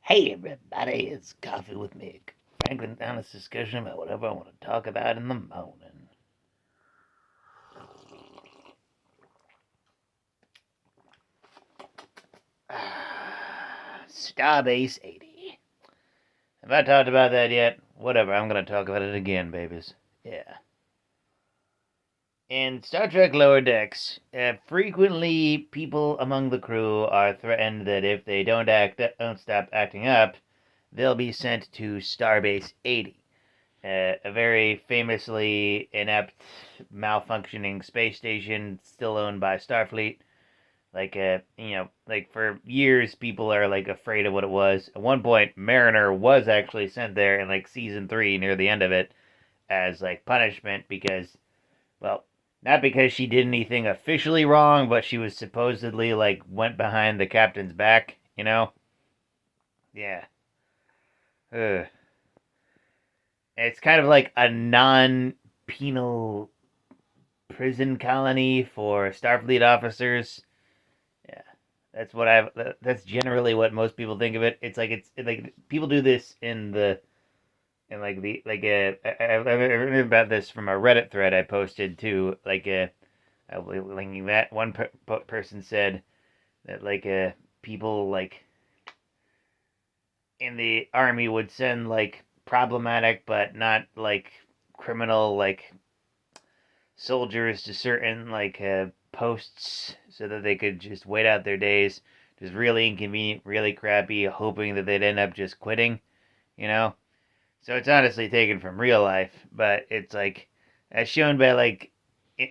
Hey everybody, it's Coffee with Mick. Franklin honest discussion about whatever I want to talk about in the morning. Starbase 80. Have I talked about that yet? Whatever, I'm gonna talk about it again, babies. Yeah. In Star Trek Lower Decks, frequently people among the crew are threatened that if they don't stop acting up, they'll be sent to Starbase 80. A very famously inept, malfunctioning space station still owned by Starfleet. Like for years, people are like afraid of what it was. At one point, Mariner was actually sent there in like season 3, near the end of it, as like punishment because, well, not because she did anything officially wrong, but she was supposedly like went behind the captain's back. Yeah. Ugh. It's kind of like a non-penal prison colony for Starfleet officers. Yeah, That's generally what most people think of it. It's like people do this in like the like I remember about this from a Reddit thread I posted too. I was linking that one person said that people like in the army would send like problematic but not like criminal like soldiers to certain posts so that they could just wait out their days. Just really inconvenient, really crappy, hoping that they'd end up just quitting, you know? So it's honestly taken from real life, but it's like, as shown by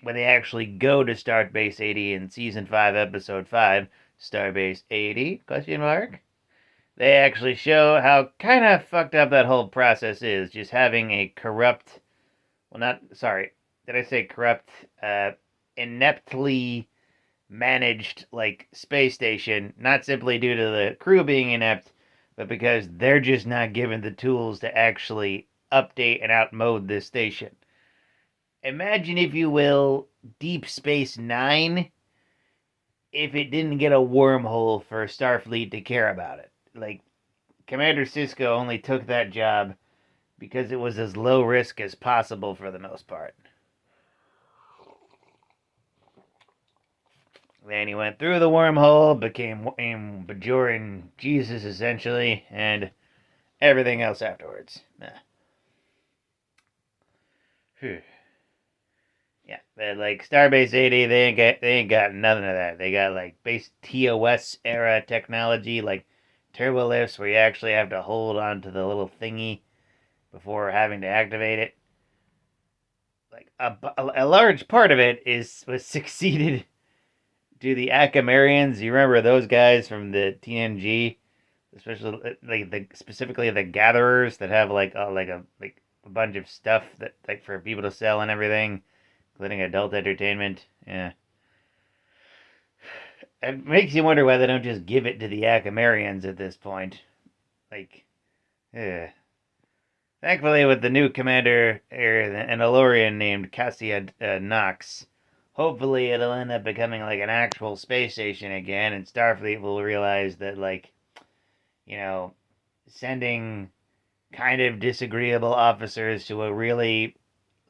when they actually go to Starbase 80 in season 5, episode 5, Starbase 80, question mark? They actually show how kind of fucked up that whole process is, just having a corrupt, well, not, sorry, did I say corrupt? Ineptly managed like space station, not simply due to the crew being inept, but because they're just not given the tools to actually update and outmode this station. Imagine, if you will, Deep Space Nine if it didn't get a wormhole for Starfleet to care about it. Like, Commander Cisco only took that job because it was as low risk as possible for the most part. Then he went through the wormhole, became Bajoran Jesus essentially, and everything else afterwards. Yeah, but like Starbase 80, they ain't got none of that. They got like base TOS era technology, like turbo lifts, where you actually have to hold on to the little thingy before having to activate it. Like a large part of it was succeeded to the Akamarians. You remember those guys from the TNG, especially specifically the gatherers that have like a bunch of stuff that like for people to sell and everything, including adult entertainment. Yeah, it makes you wonder why they don't just give it to the Akamarians at this point. Like, yeah. Thankfully, with the new commander, an Elorian named Cassia Knox, hopefully it'll end up becoming like an actual space station again, and Starfleet will realize that, like, you know, sending kind of disagreeable officers to a really,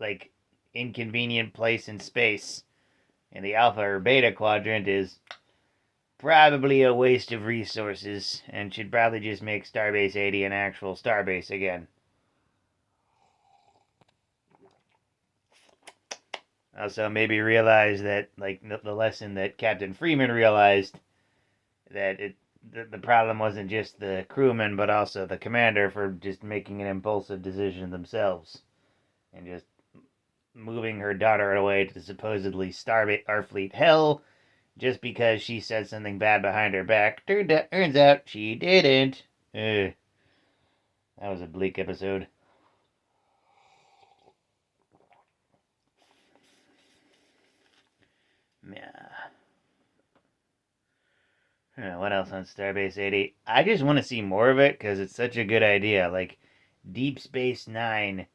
like, inconvenient place in space in the Alpha or Beta quadrant is probably a waste of resources and should probably just make Starbase 80 an actual starbase again. Also, maybe realize that, like, the lesson that Captain Freeman realized, that the problem wasn't just the crewmen, but also the commander for just making an impulsive decision themselves and just moving her daughter away to supposedly Starfleet hell just because she said something bad behind her back. Turns out she didn't. Ugh. That was a bleak episode. Yeah. What else on Starbase 80? I just want to see more of it because it's such a good idea. Like Deep Space Nine,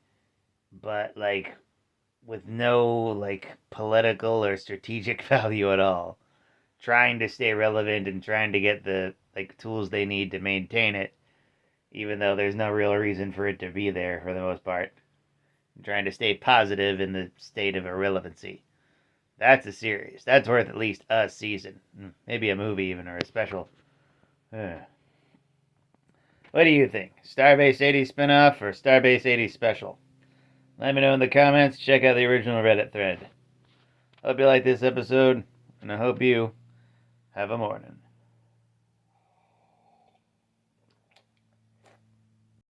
but like with no like political or strategic value at all. Trying to stay relevant and trying to get the like tools they need to maintain it, even though there's no real reason for it to be there for the most part. I'm trying to stay positive in the state of irrelevancy. That's a series. That's worth at least a season. Maybe a movie even, or a special. What do you think? Starbase 80 spinoff or Starbase 80 special? Let me know in the comments. Check out the original Reddit thread. Hope you like this episode, and I hope you have a morning.